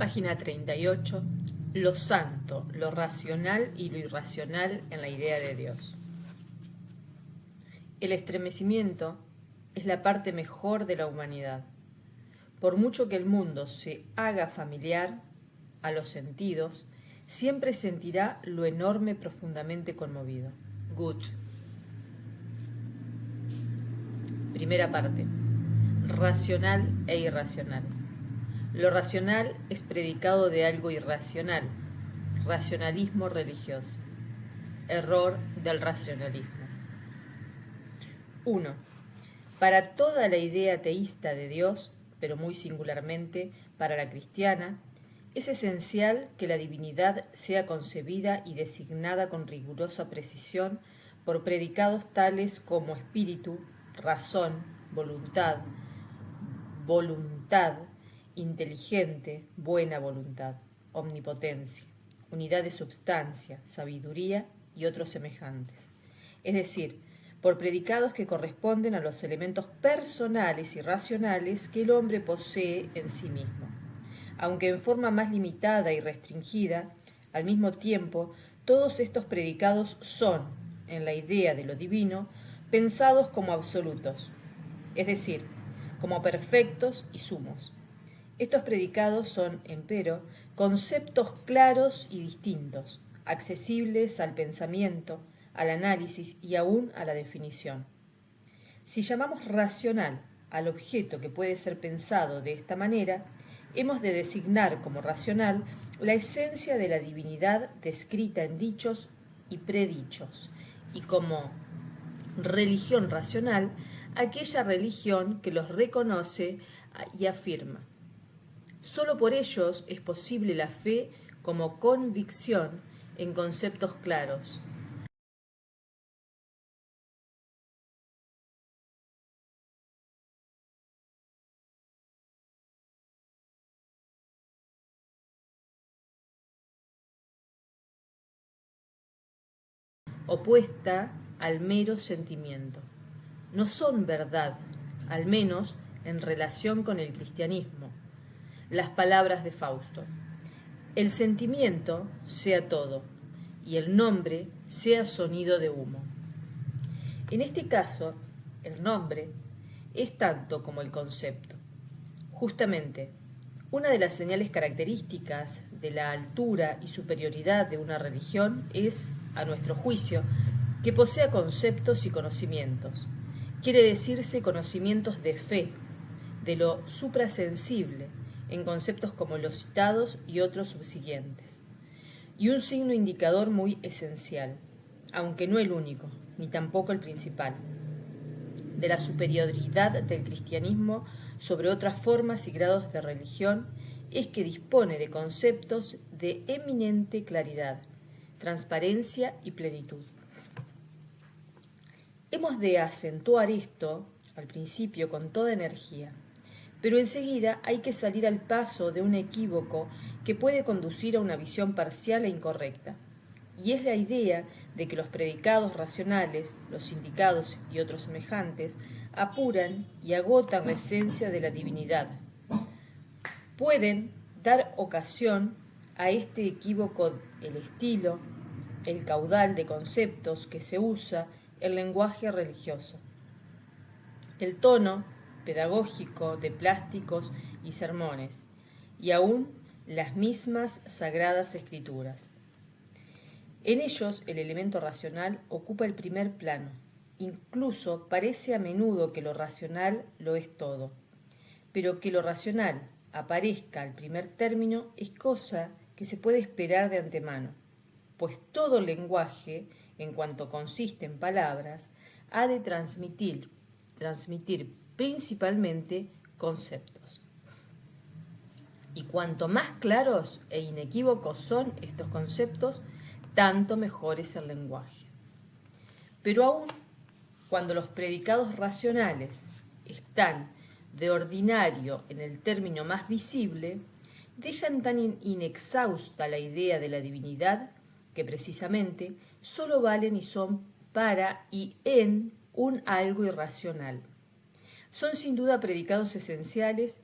Página 38. Lo santo, lo racional y lo irracional en la idea de Dios. El estremecimiento es la parte mejor de la humanidad. Por mucho que el mundo se haga familiar a los sentidos, siempre sentirá lo enorme profundamente conmovido. Goethe. Primera parte. Racional e irracional. Lo racional es predicado de algo irracional, racionalismo religioso. Error del racionalismo. 1. Para toda la idea teísta de Dios, pero muy singularmente para la cristiana, es esencial que la divinidad sea concebida y designada con rigurosa precisión por predicados tales como espíritu, razón, voluntad, inteligente, buena voluntad, omnipotencia, unidad de substancia, sabiduría y otros semejantes. Es decir, por predicados que corresponden a los elementos personales y racionales que el hombre posee en sí mismo. Aunque en forma más limitada y restringida, al mismo tiempo, todos estos predicados son, en la idea de lo divino, pensados como absolutos, es decir, como perfectos y sumos. Estos predicados son, empero, conceptos claros y distintos, accesibles al pensamiento, al análisis y aún a la definición. Si llamamos racional al objeto que puede ser pensado de esta manera, hemos de designar como racional la esencia de la divinidad descrita en dichos y predichos, y como religión racional aquella religión que los reconoce y afirma. Solo por ellos es posible la fe como convicción en conceptos claros. Opuesta al mero sentimiento. No son verdad, al menos en relación con el cristianismo, las palabras de Fausto. El sentimiento sea todo, y el nombre sea sonido de humo. En este caso, el nombre es tanto como el concepto. Justamente, una de las señales características de la altura y superioridad de una religión es, a nuestro juicio, que posea conceptos y conocimientos. Quiere decirse conocimientos de fe, de lo suprasensible, en conceptos como los citados y otros subsiguientes. Y un signo indicador muy esencial, aunque no el único, ni tampoco el principal, de la superioridad del cristianismo sobre otras formas y grados de religión es que dispone de conceptos de eminente claridad, transparencia y plenitud. Hemos de acentuar esto al principio con toda energía, pero enseguida hay que salir al paso de un equívoco que puede conducir a una visión parcial e incorrecta, y es la idea de que los predicados racionales, los sindicados y otros semejantes, apuran y agotan la esencia de la divinidad. Pueden dar ocasión a este equívoco el estilo, el caudal de conceptos que se usa el lenguaje religioso, el tono pedagógico de plásticos y sermones, y aún las mismas sagradas escrituras. En ellos el elemento racional ocupa el primer plano, incluso parece a menudo que lo racional lo es todo, pero que lo racional aparezca al primer término es cosa que se puede esperar de antemano, pues todo lenguaje, en cuanto consiste en palabras, ha de transmitir principalmente conceptos. Y cuanto más claros e inequívocos son estos conceptos, tanto mejor es el lenguaje. Pero aún cuando los predicados racionales están de ordinario en el término más visible, dejan tan inexhausta la idea de la divinidad que precisamente sólo valen y son para y en un algo irracional. Son sin duda predicados esenciales,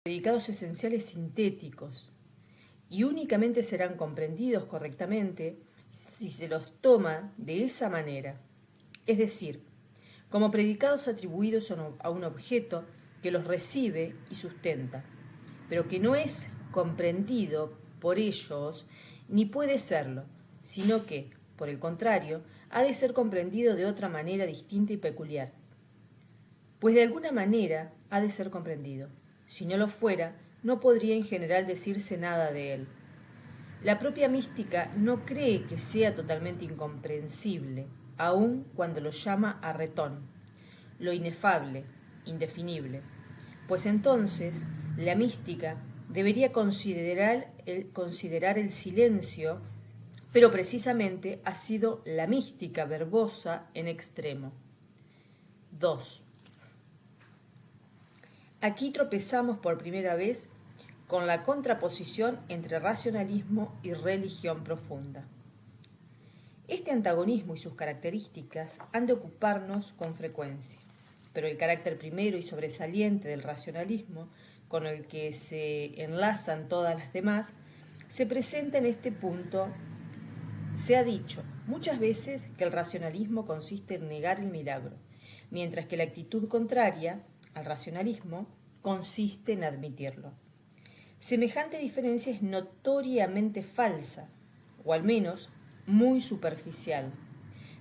predicados esenciales sintéticos y únicamente serán comprendidos correctamente si se los toma de esa manera, es decir, como predicados atribuidos a un objeto que los recibe y sustenta, pero que no es comprendido por ellos ni puede serlo, sino que, por el contrario, ha de ser comprendido de otra manera distinta y peculiar, pues de alguna manera ha de ser comprendido. Si no lo fuera, no podría en general decirse nada de él. La propia mística no cree que sea totalmente incomprensible, aun cuando lo llama arretón, lo inefable, indefinible, pues entonces la mística debería considerar el silencio, pero precisamente ha sido la mística verbosa en extremo. 2. Aquí tropezamos por primera vez con la contraposición entre racionalismo y religión profunda. Este antagonismo y sus características han de ocuparnos con frecuencia, pero el carácter primero y sobresaliente del racionalismo, con el que se enlazan todas las demás, se presenta en este punto. Se ha dicho muchas veces que el racionalismo consiste en negar el milagro, mientras que la actitud contraria al racionalismo consiste en admitirlo. Semejante diferencia es notoriamente falsa, o al menos muy superficial.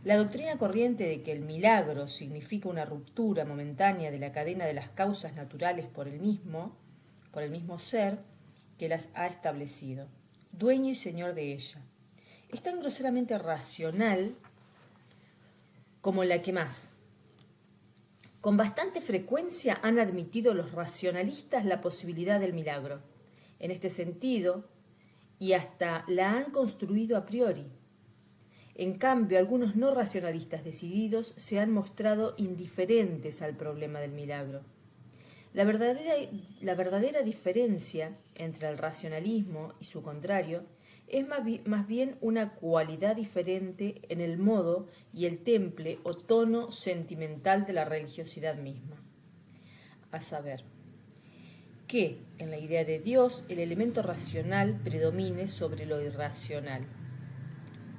La doctrina corriente de que el milagro significa una ruptura momentánea de la cadena de las causas naturales por el mismo ser que las ha establecido, dueño y señor de ella, es tan groseramente racional como la que más. Con bastante frecuencia han admitido los racionalistas la posibilidad del milagro, en este sentido, y hasta la han construido a priori. En cambio, algunos no racionalistas decididos se han mostrado indiferentes al problema del milagro. La verdadera diferencia entre el racionalismo y su contrario es más bien una cualidad diferente en el modo y el temple o tono sentimental de la religiosidad misma. A saber, que en la idea de Dios el elemento racional predomine sobre lo irracional,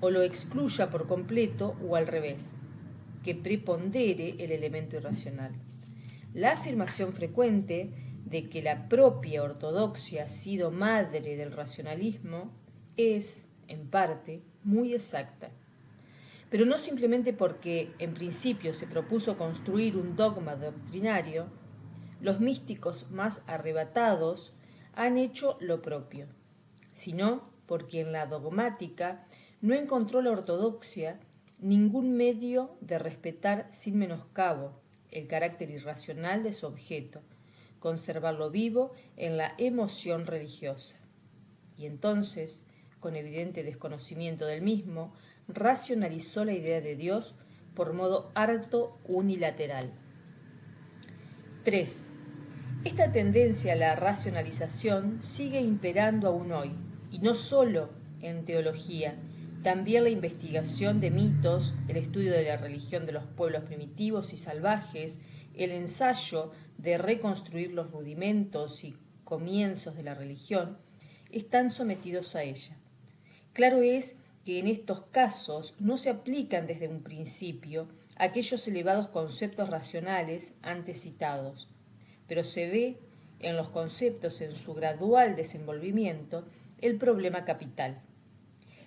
o lo excluya por completo o al revés, que prepondere el elemento irracional. La afirmación frecuente de que la propia ortodoxia ha sido madre del racionalismo es, en parte, muy exacta, pero no simplemente porque en principio se propuso construir un dogma doctrinario. Los místicos más arrebatados han hecho lo propio, sino porque en la dogmática no encontró la ortodoxia ningún medio de respetar sin menoscabo el carácter irracional de su objeto, conservarlo vivo en la emoción religiosa. Y entonces, con evidente desconocimiento del mismo, racionalizó la idea de Dios por modo harto unilateral. 3. Esta tendencia a la racionalización sigue imperando aún hoy, y no solo en teología, también la investigación de mitos, el estudio de la religión de los pueblos primitivos y salvajes, el ensayo de reconstruir los rudimentos y comienzos de la religión, están sometidos a ella. Claro es que en estos casos no se aplican desde un principio aquellos elevados conceptos racionales antes citados, pero se ve en los conceptos en su gradual desenvolvimiento el problema capital,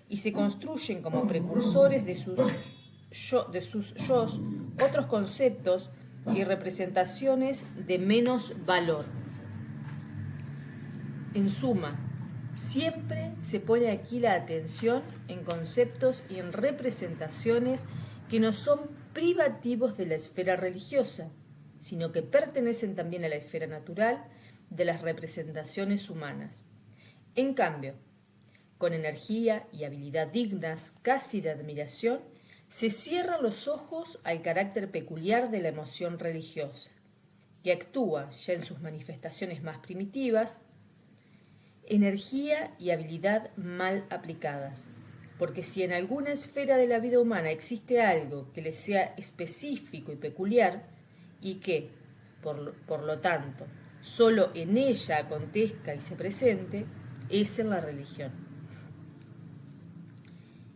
y se construyen como precursores de sus yos otros conceptos y representaciones de menos valor. En suma, siempre se pone aquí la atención en conceptos y en representaciones que no son privativos de la esfera religiosa, sino que pertenecen también a la esfera natural de las representaciones humanas. En cambio, con energía y habilidad dignas casi de admiración, se cierran los ojos al carácter peculiar de la emoción religiosa, que actúa, ya en sus manifestaciones más primitivas, energía y habilidad mal aplicadas, porque si en alguna esfera de la vida humana existe algo que le sea específico y peculiar, y que, por lo tanto, sólo en ella acontezca y se presente, es en la religión.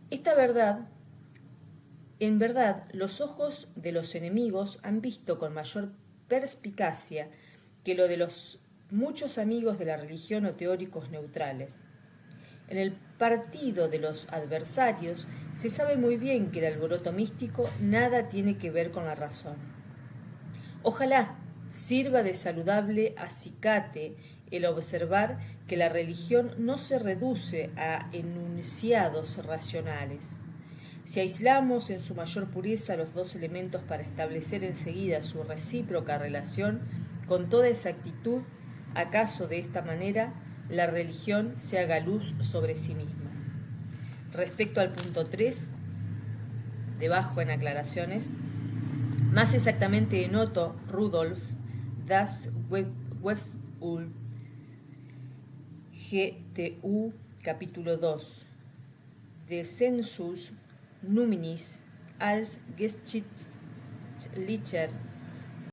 Esta verdad, en verdad, los ojos de los enemigos han visto con mayor perspicacia que lo de los muchos amigos de la religión o teóricos neutrales. En el partido de los adversarios se sabe muy bien que el alboroto místico nada tiene que ver con la razón. Ojalá sirva de saludable acicate el observar que la religión no se reduce a enunciados racionales. Si aislamos en su mayor pureza los dos elementos para establecer enseguida su recíproca relación con toda exactitud, acaso de esta manera la religión se haga luz sobre sí misma. Respecto al punto 3, debajo en aclaraciones, más exactamente en Otto Rudolf das Weful, GTU, capítulo 2, de Census Numinis als Geschichtlicher